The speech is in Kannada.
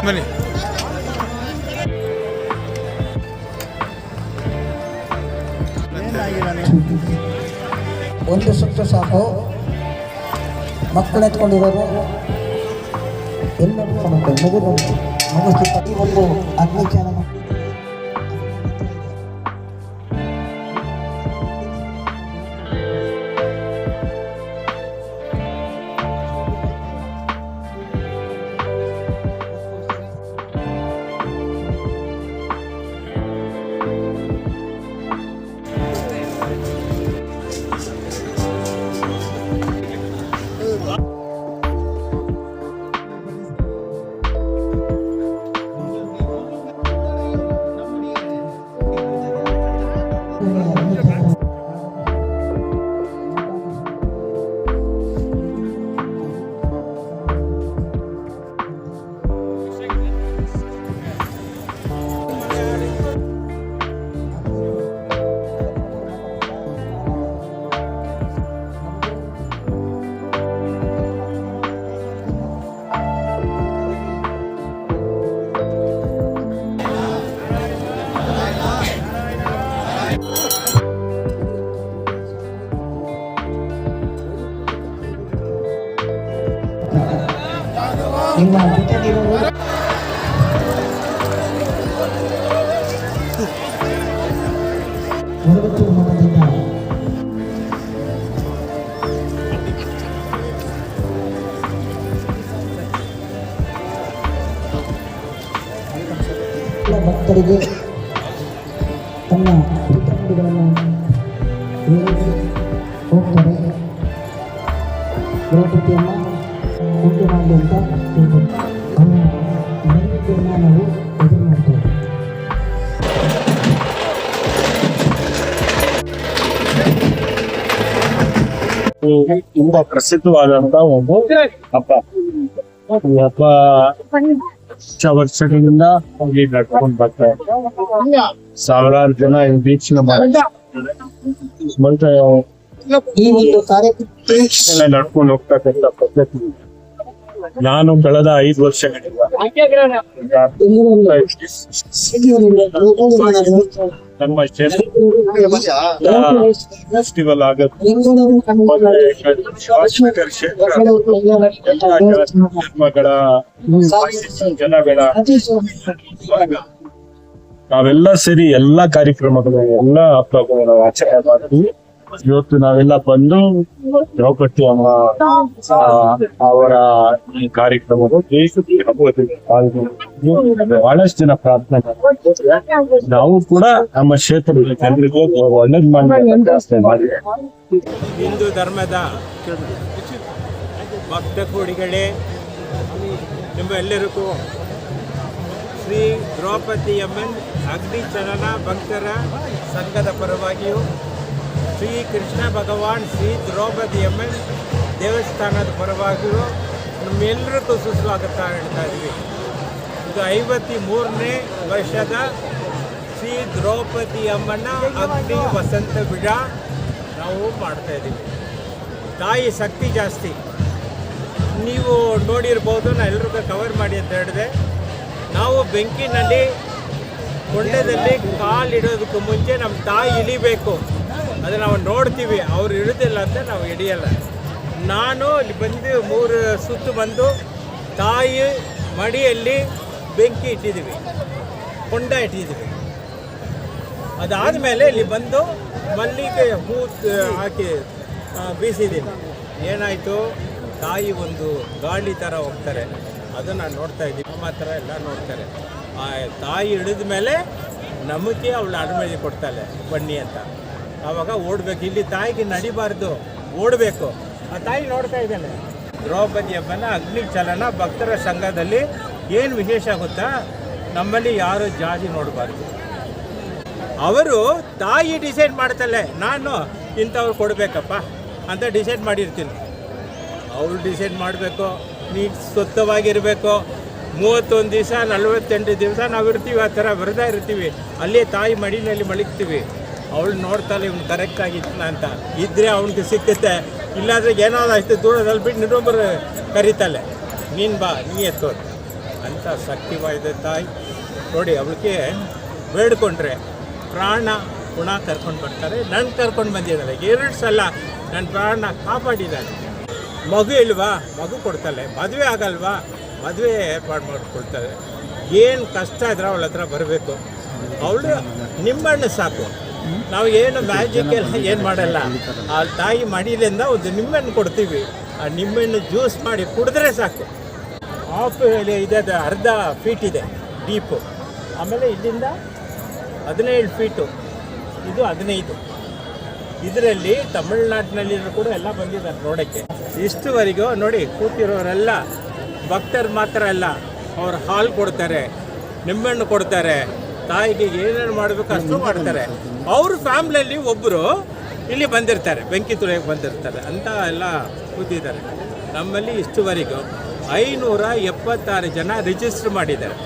ಬನ್ನಿ. ಒಂದು ಸುತ್ತು ಸಾಕು. ಮಕ್ಕಳು ಎತ್ಕೊಂಡಿರೋರು ಎಲ್ಲರೂ ಮಗು ಒಂದು ಅಗ್ನಿಚಾಲನ ನಿಮ್ಮ ಜೊತೆಲಿರುವುದು ಮುರುಗತ್ತು ಮನದಿಂದ ಭಕ್ತರಿಗೆ ತನ್ನ ಹಿತನುಡಿಗಳನ್ನು ಹೋಗ್ತಾರೆ. ದ್ರೌಪದಿಯಮ್ಮ ಉಂಟು ಮಾಡಲಿ ಅಂತ ಹೇಳ್ಬೋದು. ಅವರ ನೈವೇದ್ಯವನ್ನು ನಾವು ಎದುರು ಮಾಡ್ತೇವೆ. ತುಂಬಾ ಪ್ರಸಿದ್ಧವಾದಂತ ಒಂದು ಹಬ್ಬ. ಈ ಹಬ್ಬ ವರ್ಷಗಳಿಂದ ಹೋಗಿ ನಡ್ಕೊಂಡು ಬರ್ತಾರೆ. ಸಾವಿರಾರು ಜನ ವೀಕ್ಷಣೆ ಮಾಡ್ತಾರೆ. ಈ ಒಂದು ಕಾರ್ಯಕ್ರಮ ನಡ್ಕೊಂಡು ಹೋಗ್ತಕ್ಕಂಥ ಪದ್ಧತಿ ನಾನು ಕಳೆದ 5 ವರ್ಷಗಳಿಂದ ನಮ್ಮ ಫೆಸ್ಟಿವಲ್ ಆಗುತ್ತೆ ಧರ್ಮಗಳ ಜನಗಳ ನಾವೆಲ್ಲ ಸೇರಿ ಎಲ್ಲಾ ಕಾರ್ಯಕ್ರಮಗಳು ಎಲ್ಲ ಹಬ್ಬಗಳು ನಾವು ಆಚರಣೆ ಮಾಡ್ತೀವಿ. ಇವತ್ತು ನಾವೆಲ್ಲ ಬಂದು ದ್ರೌಪದಿ ಅಮ್ಮ ಅವರ ಈ ಕಾರ್ಯಕ್ರಮದ ದೇಶದ ಹಬ್ಬದಲ್ಲಿ ಪಾಲ್ಗೊಂಡು ಬಹಳಷ್ಟು ಜನ ಪ್ರಾರ್ಥನೆ ಮಾಡ್ತಾರೆ. ನಾವು ಕೂಡ ನಮ್ಮ ಕ್ಷೇತ್ರದ ಜನರಿಗೂ ಒಳ್ಳೇದು ಮಾಡಿ ಹಿಂದೂ ಧರ್ಮದ ಭಕ್ತ ಕೋಡಿಗಳೇ, ನಿಮ್ಮೆಲ್ಲರಿಗೂ ಶ್ರೀ ದ್ರೌಪದಿ ಅಮ್ಮನ್ ಅಗ್ನಿ ಚಲನ ಭಕ್ತರ ಸಂಘದ ಪರವಾಗಿಯೂ ಶ್ರೀ ಕೃಷ್ಣ ಭಗವಾನ್ ಶ್ರೀ ದ್ರೌಪದಿ ಅಮ್ಮನ್ ದೇವಸ್ಥಾನದ ಪರವಾಗಿಯೂ ನಮ್ಮೆಲ್ಲರಿಗೂ ಸುಸ್ವಾಗತ ಹೇಳ್ತಾ ಇದ್ವಿ. ಇದು 53ನೇ ವರ್ಷದ ಶ್ರೀ ದ್ರೌಪದಿ ಅಮ್ಮನ ಅಗ್ನಿ ವಸಂತ ಬಿಡ ನಾವು ಮಾಡ್ತಾ ಇದ್ದೀವಿ. ತಾಯಿ ಶಕ್ತಿ ಜಾಸ್ತಿ. ನೀವು ನೋಡಿರ್ಬೋದು, ನಾನು ಎಲ್ರಿಗೂ ಕವರ್ ಮಾಡಿ ಅಂತ ಹೇಳಿದೆ. ನಾವು ಬೆಂಕಿನಲ್ಲಿ ಕೊಂಡದಲ್ಲಿ ಕಾಲಿಡೋದಕ್ಕೂ ಮುಂಚೆ ನಮ್ಮ ತಾಯಿ ಇಳಿಬೇಕು. ಅದು ನಾವು ನೋಡ್ತೀವಿ, ಅವ್ರು ಇಳಿದಿಲ್ಲ ಅಂತ ನಾವು ಹಿಡಿಯಲ್ಲ. ನಾನು ಇಲ್ಲಿ ಬಂದು 3 ಸುತ್ತು ಬಂದು ತಾಯಿ ಮಡಿಯಲ್ಲಿ ಬೆಂಕಿ ಇಟ್ಟಿದ್ದೀವಿ, ಕೊಂಡ ಇಟ್ಟಿದ್ದೀವಿ. ಅದಾದಮೇಲೆ ಇಲ್ಲಿ ಬಂದು ಮಲ್ಲಿಗೆ ಹೂ ಹಾಕಿ ಬೀಸಿದ್ದೀನಿ. ಏನಾಯಿತು, ತಾಯಿ ಒಂದು ಗಾಳಿ ಥರ ಹೋಗ್ತಾರೆ, ಅದನ್ನು ನೋಡ್ತಾ ಇದ್ದೀವಿ. ನಮ್ಮ ಹತ್ರ ಎಲ್ಲ ನೋಡ್ತಾರೆ. ಆ ತಾಯಿ ಹಿಡಿದ ಮೇಲೆ ನಮಗೆ ಅವಳು ಅನುಮತಿ ಕೊಡ್ತಾಳೆ ಬನ್ನಿ ಅಂತ. ಆವಾಗ ಓಡಬೇಕು. ಇಲ್ಲಿ ತಾಯಿಗೆ ನಡಿಬಾರ್ದು, ಓಡಬೇಕು. ಆ ತಾಯಿ ನೋಡ್ತಾ ಇದ್ದಾಳೆ. ದ್ರೌಪದಿ ಹಬ್ಬನ ಅಗ್ನಿ ಚಲನ ಭಕ್ತರ ಸಂಘದಲ್ಲಿ ಏನು ವಿಶೇಷ ಗೊತ್ತಾ, ನಮ್ಮಲ್ಲಿ ಯಾರು ಜಾತಿ ನೋಡಬಾರ್ದು. ಅವರು ತಾಯಿ ಡಿಸೈಡ್ ಮಾಡ್ತಾಳೆ, ನಾನು ಇಂಥವ್ರು ಕೊಡಬೇಕಪ್ಪ ಅಂತ ಡಿಸೈಡ್ ಮಾಡಿರ್ತೀನಿ. ಅವಳು ಡಿಸೈಡ್ ಮಾಡಬೇಕು, ನೀ ಸ್ವಚ್ಛವಾಗಿರಬೇಕು. 31 ದಿವಸ 48 ದಿವಸ ನಾವು ಇರ್ತೀವಿ, ಆ ಥರ ಬರದಾ ಇರ್ತೀವಿ. ಅಲ್ಲೇ ತಾಯಿ ಮಡಿನಲ್ಲಿ ಮಲಗ್ತೀವಿ. ಅವಳು ನೋಡ್ತಾಳೆ ಇವ್ನು ಕರೆಕ್ಟಾಗಿತ್ತನ ಅಂತ. ಇದ್ದರೆ ಅವನಿಗೆ ಸಿಕ್ಕುತ್ತೆ, ಇಲ್ಲಾಂದರೆ ಏನಾದ್ರು ಅಷ್ಟು ದೂರದಲ್ಲಿ ಬಿಟ್ಟು ಇನ್ನೊಬ್ಬರು ಕರೀತಾಳೆ, ನೀನು ಬಾ, ನೀ ಎತ್ತೋದು ಅಂತ ಶಕ್ತಿವಾದ ತಾಯಿ. ನೋಡಿ, ಅವಳಿಗೆ ಬೇಡ್ಕೊಂಡ್ರೆ ಪ್ರಾಣ ಪುನಃ ಕರ್ಕೊಂಡು ಬರ್ತಾರೆ. ನನ್ನ ಕರ್ಕೊಂಡು ಬಂದಿದ್ದಾಳೆ 2 ಸಲ, ನನ್ನ ಪ್ರಾಣ ಕಾಪಾಡಿದ್ದಾಳೆ. ಮಗು ಇಲ್ವಾ, ಮಗು ಕೊಡ್ತಾಳೆ. ಮದುವೆ ಆಗಲ್ವಾ, ಮದುವೆ ಏರ್ಪಾಡು ಮಾಡಿಕೊಡ್ತಾಳೆ. ಏನು ಕಷ್ಟ ಇದ್ರೆ ಅವಳ ಹತ್ರ ಬರಬೇಕು. ಅವಳು ನಿಂಬಣ್ಣು ಸಾಕು. ನಾವು ಏನು ಮ್ಯಾಜಿಕ್ ಎಲ್ಲ ಏನು ಮಾಡಲ್ಲ. ಆ ತಾಯಿ ಮಡಿಲಿಂದ ಒಂದು ನಿಂಬೆಹಣ್ಣು ಕೊಡ್ತೀವಿ. ಆ ನಿಂಬೆಹಣ್ಣು ಜ್ಯೂಸ್ ಮಾಡಿ ಕುಡಿದ್ರೆ ಸಾಕು. ಹಾಫ್ ಇದೆ, ಅರ್ಧ ಫೀಟ್ ಇದೆ ಡೀಪು. ಆಮೇಲೆ ಇಲ್ಲಿಂದ 17 ಫೀಟು, ಇದು 15. ಇದರಲ್ಲಿ ತಮಿಳ್ನಾಡಿನಲ್ಲಿರೋ ಕೂಡ ಎಲ್ಲ ಬಂದಿದ್ದಾರೆ ನೋಡೋಕ್ಕೆ. ಇಷ್ಟುವರೆಗೂ ನೋಡಿ ಕೂತಿರೋರೆಲ್ಲ ಭಕ್ತರು ಮಾತ್ರ ಅಲ್ಲ, ಅವ್ರು ಹಾಲು ಕೊಡ್ತಾರೆ, ನಿಂಬೆಹಣ್ಣು ಕೊಡ್ತಾರೆ, ತಾಯಿಗೆ ಏನೇನು ಮಾಡಬೇಕು ಅಷ್ಟು ಮಾಡ್ತಾರೆ. ಅವ್ರ ಫ್ಯಾಮ್ಲಿಯಲ್ಲಿ ಒಬ್ಬರು ಇಲ್ಲಿ ಬಂದಿರ್ತಾರೆ, ಬೆಂಕಿ ತುಳಿಯೋಕೆ ಬಂದಿರ್ತಾರೆ ಅಂತ ಎಲ್ಲ ಕೂತಿದ್ದಾರೆ. ನಮ್ಮಲ್ಲಿ ಇಷ್ಟುವರೆಗೂ 576 ಜನ ರಿಜಿಸ್ಟರ್ ಮಾಡಿದ್ದಾರೆ.